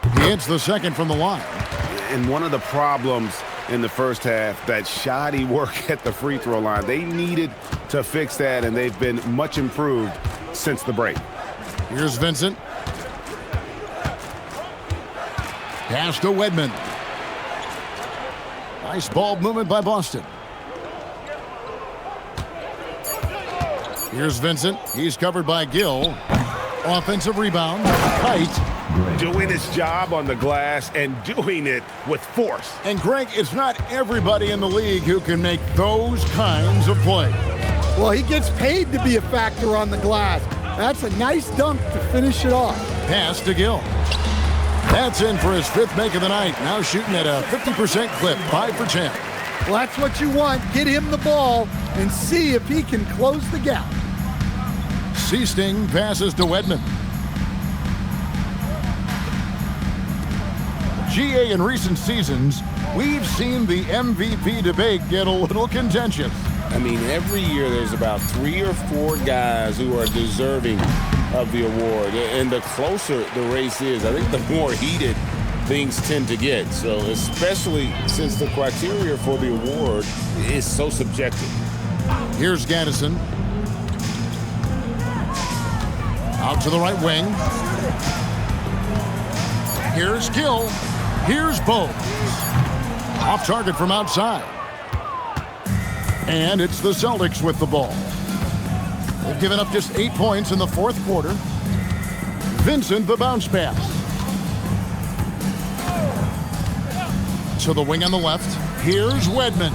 He hits the second from the line. And one of the problems in the first half, that shoddy work at the free throw line. They needed to fix that, and they've been much improved since the break. Here's Vincent. Pass to Wedman. Nice ball movement by Boston. Here's Vincent. He's covered by Gill. Offensive rebound. Kite. Doing his job on the glass and doing it with force. And Greg, it's not everybody in the league who can make those kinds of plays. Well, he gets paid to be a factor on the glass. That's a nice dunk to finish it off. Pass to Gill. That's in for his fifth make of the night. Now shooting at a 50% clip, 5 for 10. Well, that's what you want. Get him the ball and see if he can close the gap. Seasting passes to Wedman. GA, in recent seasons, we've seen the MVP debate get a little contentious. I mean, every year there's about 3 or 4 guys who are deserving of the award. And the closer the race is, I think the more heated things tend to get. So especially since the criteria for the award is so subjective. Here's Gaddison. Out to the right wing. Here's Gill. Here's Bogues. Off target from outside. And it's the Celtics with the ball. They've given up just 8 points in the fourth quarter. Vincent, the bounce pass. To the wing on the left. Here's Wedman.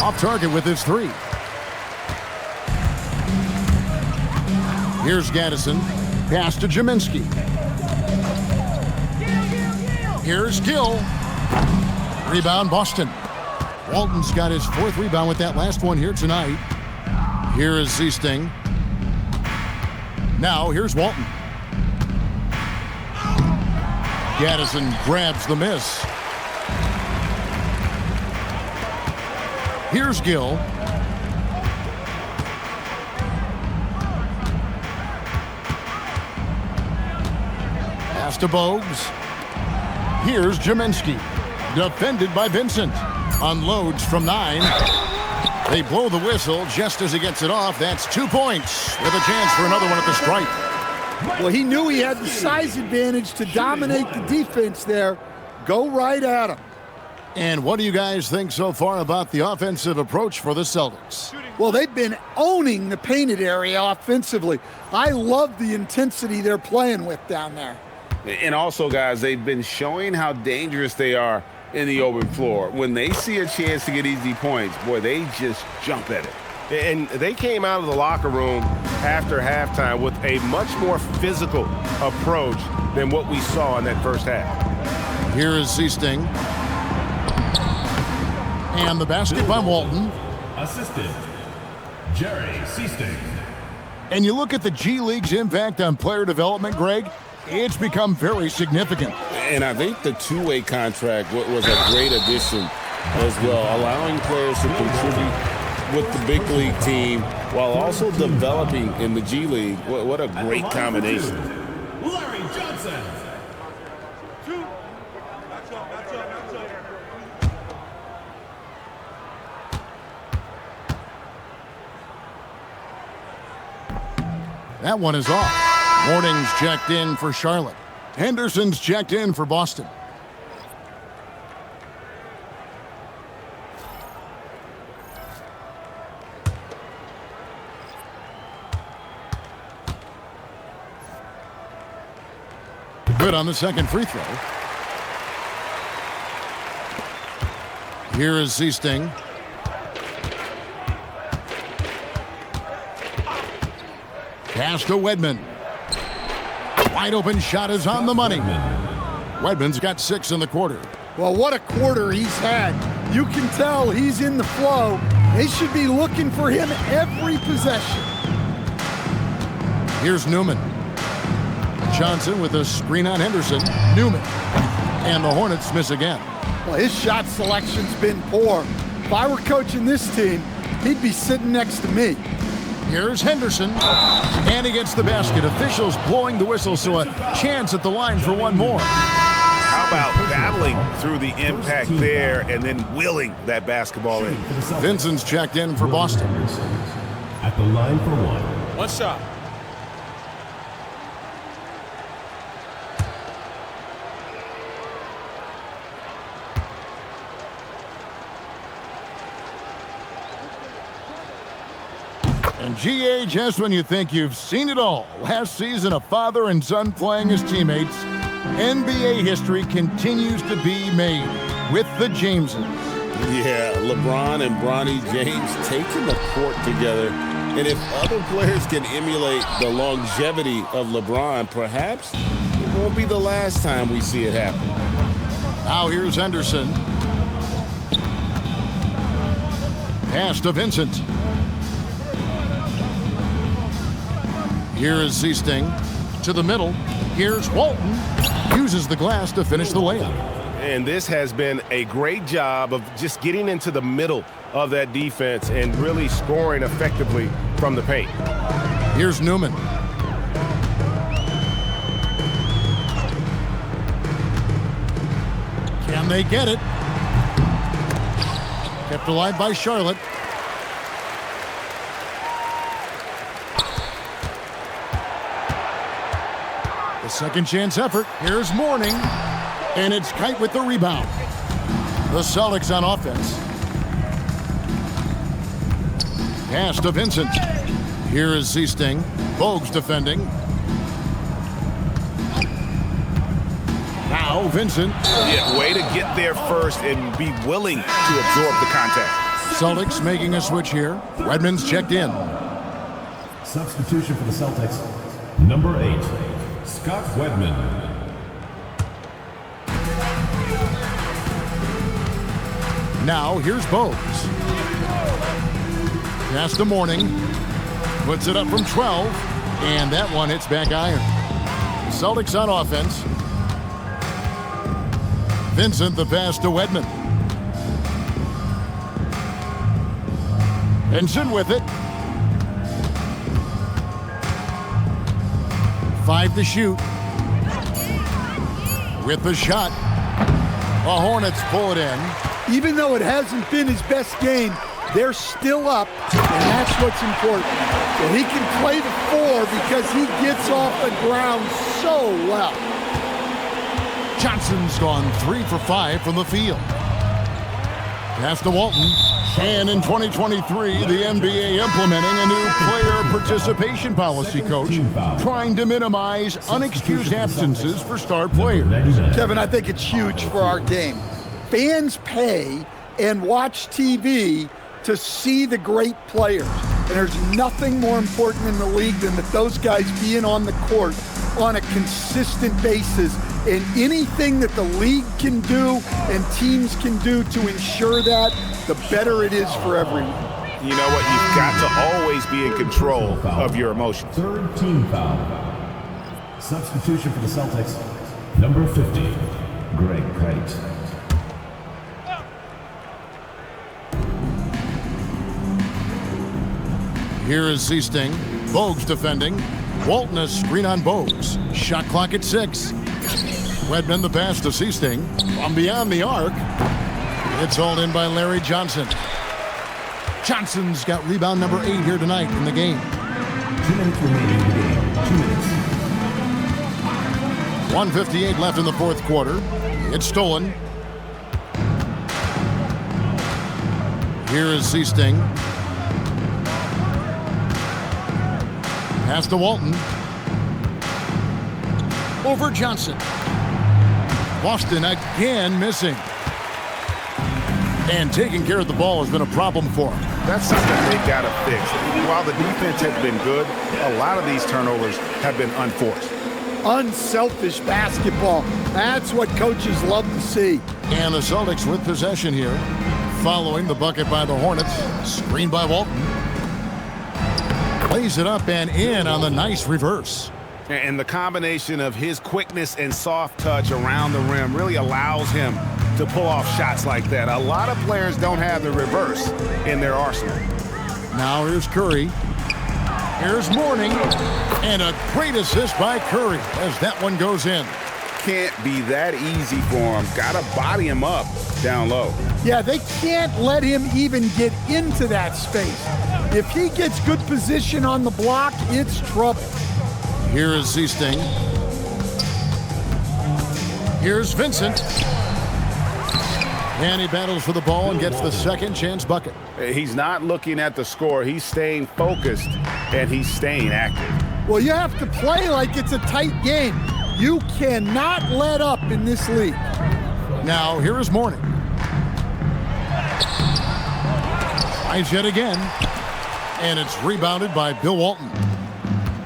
Off target with his three. Here's Gaddison. Pass to Jaminski. Here's Gill. Rebound, Boston. Walton's got his fourth rebound with that last one here tonight. Here is Zeesting. Now here's Walton. Gaddison grabs the miss. Here's Gill. Pass to Bogues. Here's Jaminski. Defended by Vincent. Unloads from 9. They blow the whistle just as he gets it off. That's 2 points with a chance for another one at the stripe. Well, he knew he had the size advantage to dominate the defense there. Go right at him. And what do you guys think so far about the offensive approach for the Celtics? Well, they've been owning the painted area offensively. I love the intensity they're playing with down there. And also, guys, they've been showing how dangerous they are in the open floor. When they see a chance to get easy points, boy, they just jump at it. And they came out of the locker room after halftime with a much more physical approach than what we saw in that first half. Here is Zeesting. And the basket by Walton. Assistant, Jerry Seasting. And you look at the G League's impact on player development, Greg, it's become very significant. And I think the two-way contract was a great addition as well, allowing players to contribute with the big league team while also developing in the G League. What a great combination. Larry Johnson. That one is off. Morning's checked in for Charlotte. Henderson's checked in for Boston. Good on the second free throw. Here is Zeesting. Pass to Wedman. Wide open shot is on the money. Wedman's got 6 in the quarter. Well, what a quarter he's had. You can tell he's in the flow. They should be looking for him every possession. Here's Newman. Johnson with a screen on Henderson. Newman. And the Hornets miss again. Well, his shot selection's been poor. If I were coaching this team, he'd be sitting next to me. Here's Henderson, and he gets the basket. Officials blowing the whistle, so a chance at the line for one more. How about battling through the impact there and then willing that basketball in? Vincent's checked in for Boston. At the line for one. One shot. And GA, just when you think you've seen it all, last season a father and son playing as teammates, NBA history continues to be made with the Jameses. Yeah, LeBron and Bronny James taking the court together. And if other players can emulate the longevity of LeBron, perhaps it won't be the last time we see it happen. Now here's Henderson. Pass to Vincent. Here is Zeesting to the middle. Here's Walton. Uses the glass to finish the layup. And this has been a great job of just getting into the middle of that defense and really scoring effectively from the paint. Here's Newman. Can they get it? Kept alive by Charlotte. The second chance effort. Here's Morning. And it's Kite with the rebound. The Celtics on offense. Pass to Vincent. Here is Seasting. Bogues defending. Now Vincent. Yeah, way to get there first and be willing to absorb the contact. Celtics making a switch here. Redmond's checked in. Substitution for the Celtics. Number 8, Scott Wedman. Now here's Bogues. Pass to Morning. Puts it up from 12. And that one hits back iron. Celtics on offense. Vincent the pass to Wedman. Vincent with it. 5 to shoot. With the shot. The Hornets pull it in. Even though it hasn't been his best game, they're still up, and that's what's important. So he can play the 4 because he gets off the ground so well. Johnson's gone 3 for 5 from the field. Pass to Walton. And in 2023, the NBA implementing a new player participation policy, Coach, trying to minimize unexcused absences for star players. Kevin, I think it's huge for our game. Fans pay and watch TV to see the great players. And there's nothing more important in the league than that those guys being on the court on a consistent basis. And anything that the league can do and teams can do to ensure that, the better it is for everyone. You know what? You've got to always be in control of your emotions. Third team foul. Substitution for the Celtics. Number 50, Greg Kite. Here is Seasting. Bogues defending. Walton a screen on Bogues. Shot clock at 6. Redmond the pass to Seasting. From beyond the arc. It's hauled in by Larry Johnson. Johnson's got rebound number 8 here tonight in the game. 2 minutes remaining in the game. 2 minutes. 1:58 left in the fourth quarter. It's stolen. Here is Seasting. Pass to Walton. Over Johnson. Boston again missing. And taking care of the ball has been a problem for them. That's something they've got to fix. While the defense has been good, a lot of these turnovers have been unforced. Unselfish basketball. That's what coaches love to see. And the Celtics with possession here. Following the bucket by the Hornets. Screened by Walton. Plays it up and in on the nice reverse. And the combination of his quickness and soft touch around the rim really allows him to pull off shots like that. A lot of players don't have the reverse in their arsenal. Now here's Curry. Here's Morning. And a great assist by Curry as that one goes in. Can't be that easy for him. Got to body him up down low. Yeah, they can't let him even get into that space. If he gets good position on the block, it's trouble. Here is Seasting. Here's Vincent. And he battles for the ball and gets the second chance bucket. He's not looking at the score. He's staying focused, and he's staying active. Well, you have to play like it's a tight game. You cannot let up in this league. Now, here is Morning. Tries yet again. And it's rebounded by Bill Walton.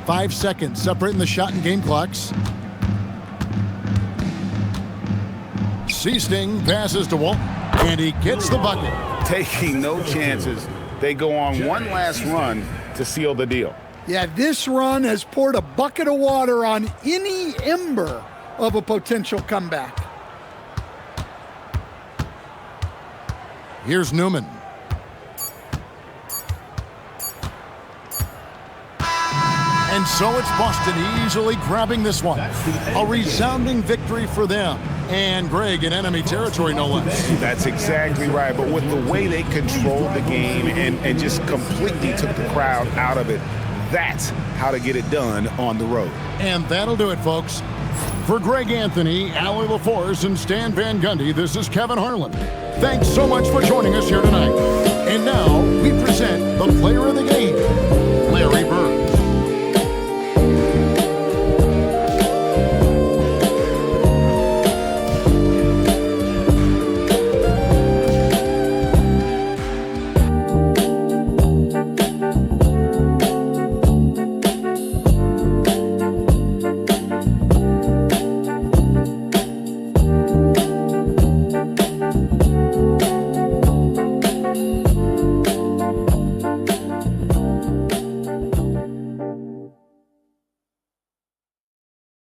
5 seconds separating the shot and game clocks. Seasting passes to Walton, and he gets the bucket. Taking no chances. They go on one last run to seal the deal. Yeah, this run has poured a bucket of water on any ember of a potential comeback. Here's Newman. And so it's Boston easily grabbing this one. A resounding victory for them. And Greg in enemy territory, no less. That's exactly right. But with the way they controlled the game and just completely took the crowd out of it, that's how to get it done on the road. And that'll do it, folks. For Greg Anthony, Allie LaForce, and Stan Van Gundy, this is Kevin Harlan. Thanks so much for joining us here tonight. And now we present the player of the game, Larry Bird.